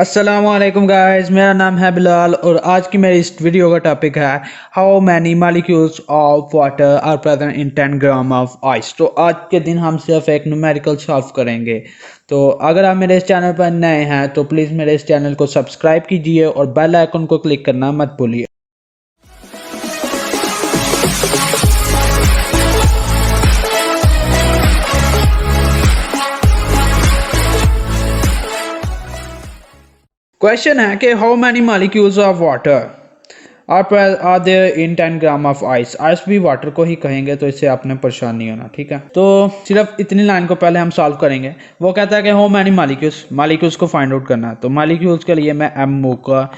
अस्सलामुअलैकुम गाइस, मेरा नाम है बिलाल और आज की मेरी इस वीडियो का टॉपिक है how many molecules of water are present in 10 gram of ice. तो आज के दिन हम सिर्फ एक न्यूमेरिकल सॉल्व करेंगे। तो अगर आप मेरे इस चैनल पर नए हैं तो प्लीज़ मेरे इस चैनल को सब्सक्राइब कीजिए और बेल आइकन को क्लिक करना मत भूलिए। क्वेश्चन है कि how many molecules of water are there in 10 gram of ice. Ice भी वाटर को ही कहेंगे, तो इससे आपने परेशान नहीं होना, ठीक है। तो सिर्फ इतनी लाइन को पहले हम सॉल्व करेंगे। वो कहता है कि हाउ मैनी मॉलिक्यूल्स को फाइंड आउट करना है। तो मॉलिक्यूल्स के लिए मैं एमओ का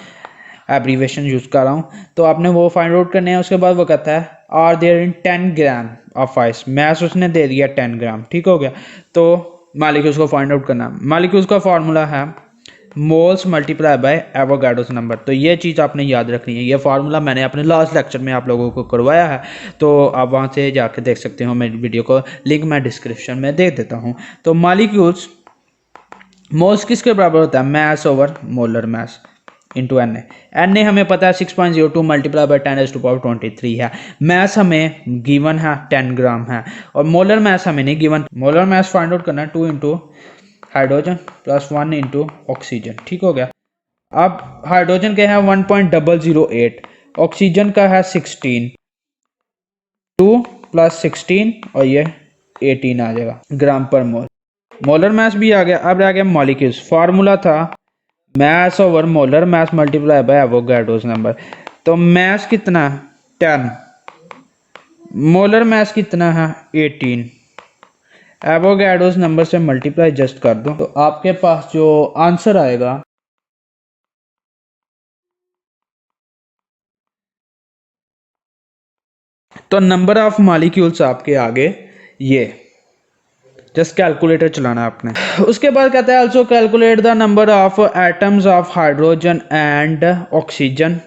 एब्रीवेशन यूज़ कर रहा हूँ, तो आपने वो फाइंड आउट करने हैं। उसके बाद वो कहता है are there in 10 gram of ice. Math उसने दे दिया 10 ग्राम, ठीक हो गया। तो मॉलिक्यूल्स को फाइंड आउट करना है। मॉलिक्यूल्स का फॉर्मूला है moles multiply by Avogadro's number. तो ये चीज़ आपने याद रखनी है। ये फार्मूला मैंने अपने लास्ट लेक्चर में आप लोगों को करवाया है, तो आप वहाँ से जाके देख सकते हो। मेरी वीडियो को लिंक मैं डिस्क्रिप्शन में दे देता हूँ। तो मॉलिक्यूल्स मोल्स किसके बराबर होता है? Mass over molar mass into N A हमें पता है 6.02 मल्टीप्लाई बाय 10⁻23 है। मैस हमें गिवन है 10 ग्राम है, और मोलर मैस हमें नहीं given. Molar mass find out करना है 2 into hydrogen plus 1 into oxygen, ठीक हो गया। अब हाइड्रोजन का है 1.008, ऑक्सीजन का है 16, 2 प्लस 16 और ये 18 आ जाएगा ग्राम पर मोल। मोलर मैस भी आ गया। अब आ गया मॉलिक्यूल्स। फार्मूला था mass over molar mass multiply by Avogadro's number. तो मैस कितना? 10। मोलर मैस कितना है? 18। एवोगाड्रोस नंबर से मल्टीप्लाई जस्ट कर दो, तो आपके पास जो आंसर आएगा तो नंबर ऑफ मॉलिक्यूल्स आपके आगे ये जस्ट कैलकुलेटर चलाना आपने। उसके बाद कहता है also calculate the number of atoms of hydrogen and oxygen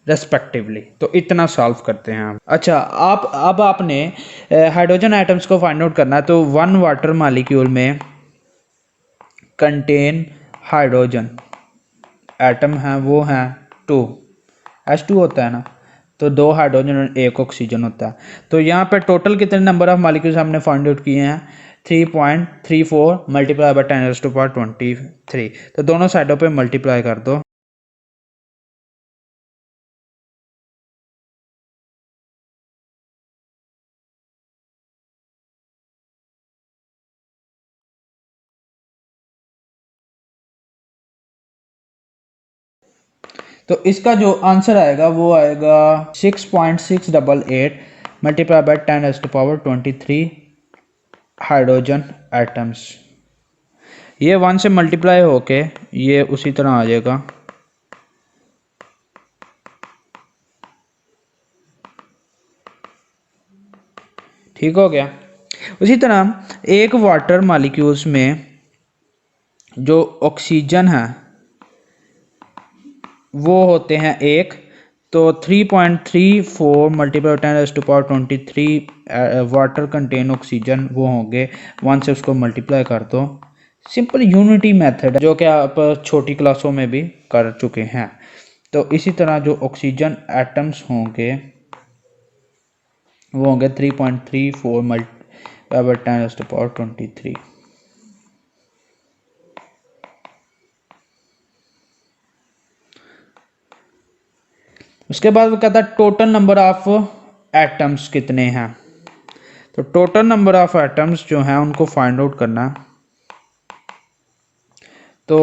respectively. तो इतना सॉल्व करते हैं हम। अच्छा, अब आपने हाइड्रोजन एटम्स को फाइंड आउट करना है। तो 1 वाटर मॉलिक्यूल में कंटेन हाइड्रोजन एटम है, वो है 2, H2 होता है ना। तो 2 हाइड्रोजन और 1 ऑक्सीजन होता है। तो यहाँ पे टोटल कितने नंबर ऑफ मॉलिक्यूल्स हमने फाइंड आउट किए हैं? 3.34 मल्टीप्लाई बाय 10⁻23। तो दोनों साइडों पे मल्टीप्लाई कर दो। तो इसका जो आंसर आएगा वो आएगा 6.688 मल्टीप्लाई बाय 10⁻23 हाइड्रोजन एटम्स। ये 1 से मल्टीप्लाई होके ये उसी तरह आ जाएगा। ठीक हो गया। उसी तरह एक वाटर मॉलिक्यूल्स में जो ऑक्सीजन है वो होते हैं 1। तो 3.34 मल्टीप्लाई 10⁻23 वाटर कंटेन ऑक्सीजन वो होंगे। 1 से उसको मल्टीप्लाई कर दो। सिंपल यूनिटी मेथड जो कि आप छोटी क्लासों में भी कर चुके हैं। तो इसी तरह जो ऑक्सीजन एटम्स होंगे वो होंगे 3.34 मल्टीप्लाई बाय 10⁻23। उसके बाद वो कहता है टोटल नंबर ऑफ एटम्स कितने हैं। तो टोटल नंबर ऑफ एटम्स जो हैं उनको फाइंड आउट करना है। तो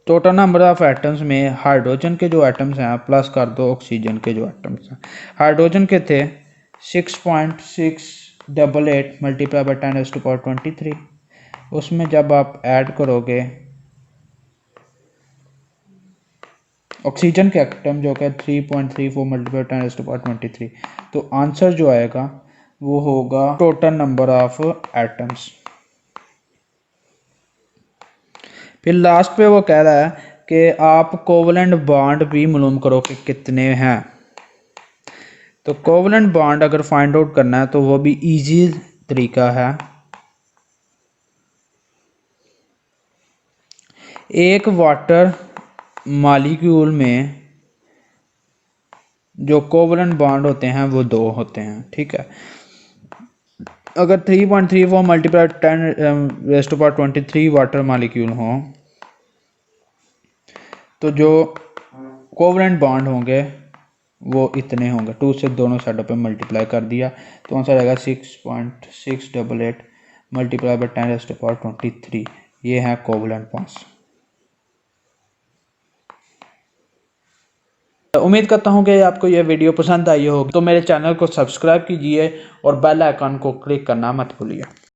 टोटल नंबर ऑफ एटम्स में हाइड्रोजन के जो एटम्स हैं प्लस कर दो ऑक्सीजन के जो एटम्स हैं। हाइड्रोजन के थे 6.688 मल्टीप्लाई बाय 10⁻23। उसमें जब आप ऐड करोगे ऑक्सीजन के एटम जो कि 3.34 मल्टीप्लाई 10⁻23, तो आंसर जो आएगा वो होगा टोटल नंबर ऑफ एटम्स। फिर लास्ट पे वो कह रहा है कि आप कोवलेंट बॉन्ड भी मालूम करो कि कितने हैं। तो कोवलेंट बॉन्ड अगर फाइंड आउट करना है तो वो भी इजी तरीका है। एक वाटर मालिक्यूल में जो कोवलेंट बॉन्ड होते हैं वो 2 होते हैं, ठीक है। अगर 3.34 मल्टीप्लाई 10⁻23 वाटर मालिक्यूल हो तो जो कोवलेंट बॉन्ड होंगे वो इतने होंगे। 2 से दोनों साइडों पे मल्टीप्लाई कर दिया तो आंसर आएगा 6.688 मल्टीप्लाई बाय 10⁻23। ये है कोवलेंट बॉन्ड्स। उम्मीद करता हूँ कि आपको यह वीडियो पसंद आई होगी, तो मेरे चैनल को सब्सक्राइब कीजिए और बेल आइकन को क्लिक करना मत भूलिए।